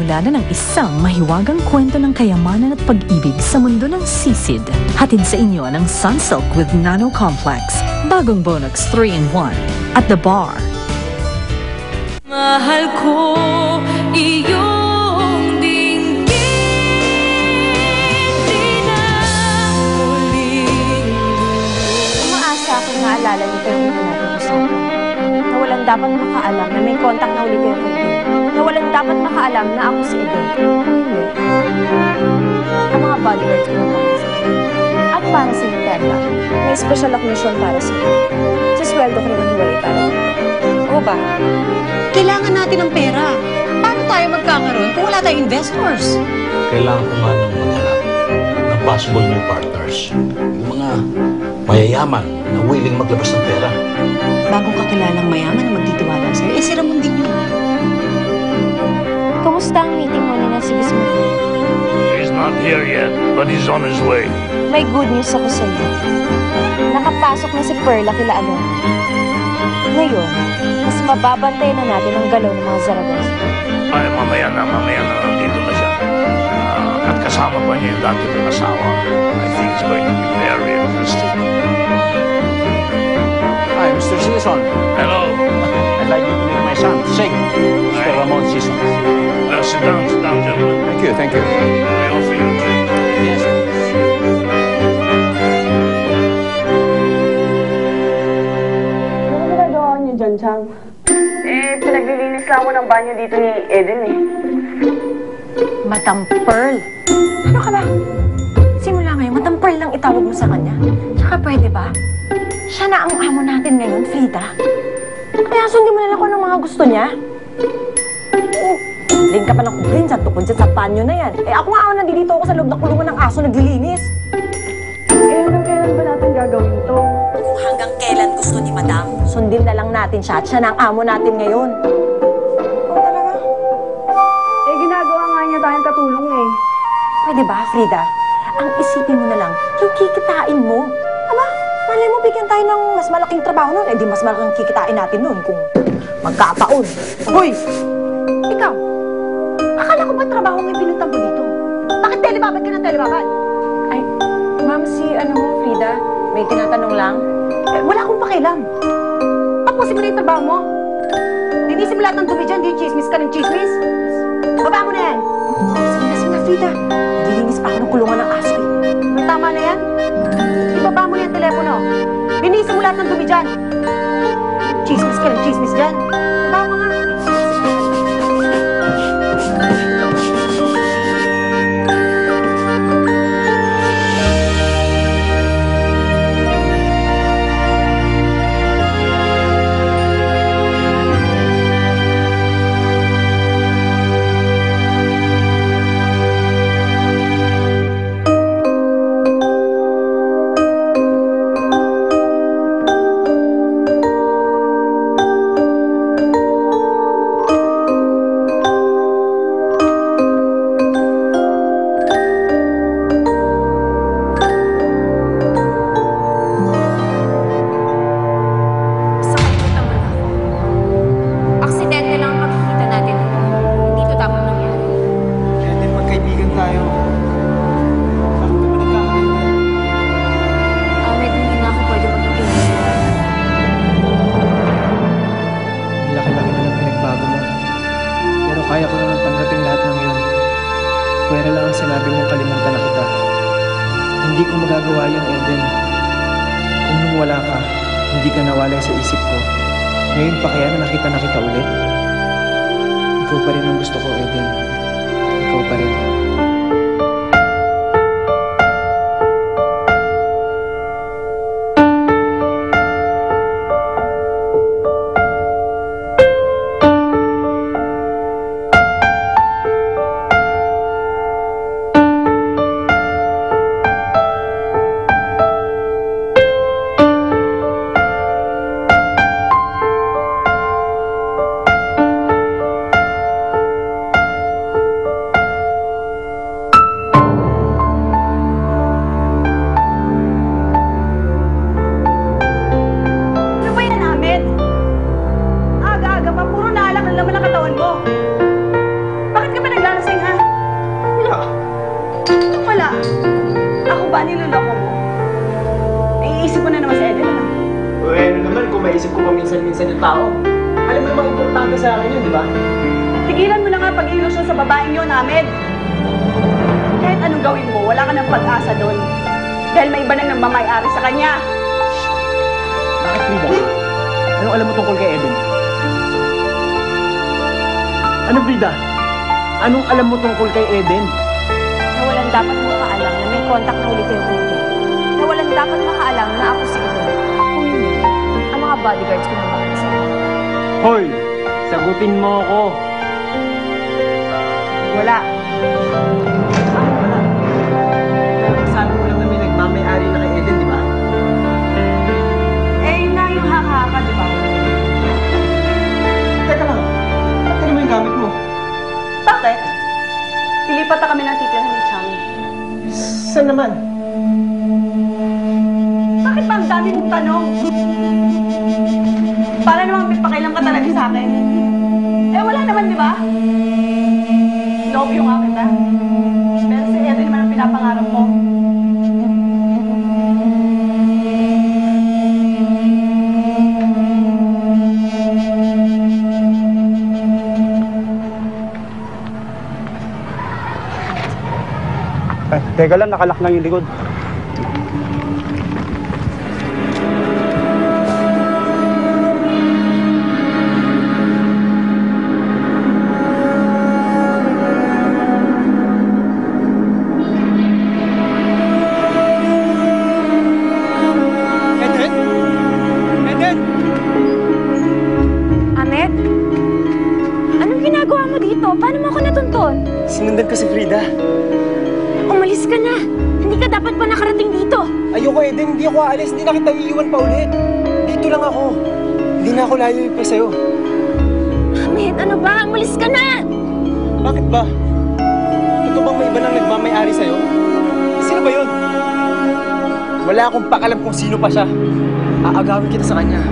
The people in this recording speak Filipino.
Nagsisimula na ng isang mahiwagang kwento ng kayamanan at pag-ibig sa mundo ng sisid. Hatid sa inyo ng Sunsilk with Nano Complex. Bagong Bonox 3-in-1 at The Bar. Mahal ko iyong dinggin, di na muling. Umaasa akong naalala niyo kayo yung natin usapan. Na walang dapat makaalam na may contact na ulit kayo kay Eden. Na walang dapat makaalam na ako si Eden. Hindi. Ang mga bodyguards ko naman sa at para sa Nintendo, may special occasion para sa iyo. Sa sweldo ko naman hiwalay para dito. Oo ba? Kailangan natin ng pera. Paano tayo magkakaroon kung wala tayong investors? Kailangan ko nga nang maghanap ng possible new partners. Yung mga mayayaman na willing maglabas ng pera. Bagong kakilalang mayaman na magtitiwala sa'yo, si Ramon din yun. Kumusta ang meeting mo ni na si Gizmondo? He's not here yet, but he's on his way. May good news ako sa iyo. Nakapasok na si Perla kila Alon. Ngayon, mas mababantayan na natin ang galaw ng mga Zaragoza. Ay, mamaya na, nandito na siya. At kasama pa niya yung dati ng asawa. I think it's going to be very interesting. Hi, Mr. Sison. Hello. I'd like you to meet my son, Sig. Mr. Ramon Sison. Sit down, gentlemen. Thank you. I offer you a drink. Yes. Ano ginagawa niyo dyan, Chang? Pinaglilinis lang ako ng banyo dito ni Eden eh. Madam Pearl. Ano ka ba? Simula ngayon, Madam Pearl lang itawag mo sa kanya. Tsaka pwede ba? Siya na ang amo natin ngayon, Frida. Kaya sundin mo na lang kung anong mga gusto niya. Kumbling ka pa ng kumbling dyan, tukod dyan sa panyo na yan. Ako nga ako nandito ako sa loob ng kulungan ng aso naglilinis. Hanggang kailan ba natin gagawin ito? Kung hanggang kailan gusto ni Madam. Sundin na lang natin siya at siya na ang amo natin ngayon. Oo talaga. Ginagawa nga niya tayong katulong eh. Pwede ba, Frida? Ang isipin mo na lang, yung kikitain mo. Aba, malay mo bigyan tayo ng mas malaking trabaho nun. Di mas malaking kikitain natin nun kung magkataon. Hoy! Ikaw, akala ko ba trabaho ng pinuntang mo dito? Bakit telebabad ka ng telebabad? Ay, ma'am, Frida, may tinatanong lang. Wala akong pakialam. Tapusin mo na yung trabaho mo. Linisin mo lahat ng dumi dyan, di chismis ka ng chismis. Baba mo na yan. Sige na, Frida. Lilinis pa ako ng kulungan ng aso eh. May tama na yan. Ibaba mo na yung telepono. Linisin mo lahat ng dumi dyan. Chismis ka ng chismis dyan. Baba mo nga. Kaya ko naman tanggapin lahat ng yun. Pwera lang ang sinabi mong kalimutan na kita. Hindi ko magagawa yun, Eden. Kung nung wala ka, hindi ka nawalay sa isip ko. Ngayon pa kaya na nakita na kita ulit? Ikaw pa rin ang gusto ko, Eden. Ikaw pa rin. paminsan-minsan yung tao. Alam mo namang importante sa akin yun, di ba? Tigilan mo na nga pag-ilusyon sa babaeng yun, Ahmed. Kahit anong gawin mo, wala ka ng pag-asa doon. Dahil may iba nang nagmamayari sa kanya. Bakit, Frida? Anong alam mo tungkol kay Eden? Ano, Frida? Anong alam mo tungkol kay Eden? Na walang dapat makaalam na may contact na ulit yung Eden. Na walang dapat makaalam na ako si Eden. Kung hindi, ang mga bodyguards ko naman sa'yo. Hoy! Sagutin mo ako! Wala. Sabi mo lang na may nagmamayari na kay Eden, di ba? Eh, yun nga yung haka-haka, di ba? Teka lang, ba't mo yung gamit mo? Bakit? Pilipat na kami ng titirahan ni Chang. Saan naman? Bakit ba ang dami mong tanong? Para naman may pakialam ka talaga sa akin. Eh, wala naman, di ba? Love yung akin, ha? Pero si Eden naman ang pinapangarap mo. Teka lang, nakalak lang yung likod. Eden? Eden! Ahmed? Anong ginagawa mo dito? Paano mo ako natuntun? Sinundan ko si Frida. Umalis ka na. Hindi ka dapat pa nakarating dito. Ayoko, Eden. Hindi ako aalis. Hindi na kita iiwan pa ulit. Dito lang ako. Hindi na ako layo pa sa'yo. Ahmed, ano ba? Umalis ka na! Bakit ba? Ito bang may iba nang nagmamayari sa'yo? Sino ba yun? Wala akong pakalam kung sino pa siya. Aagawin kita sa kanya.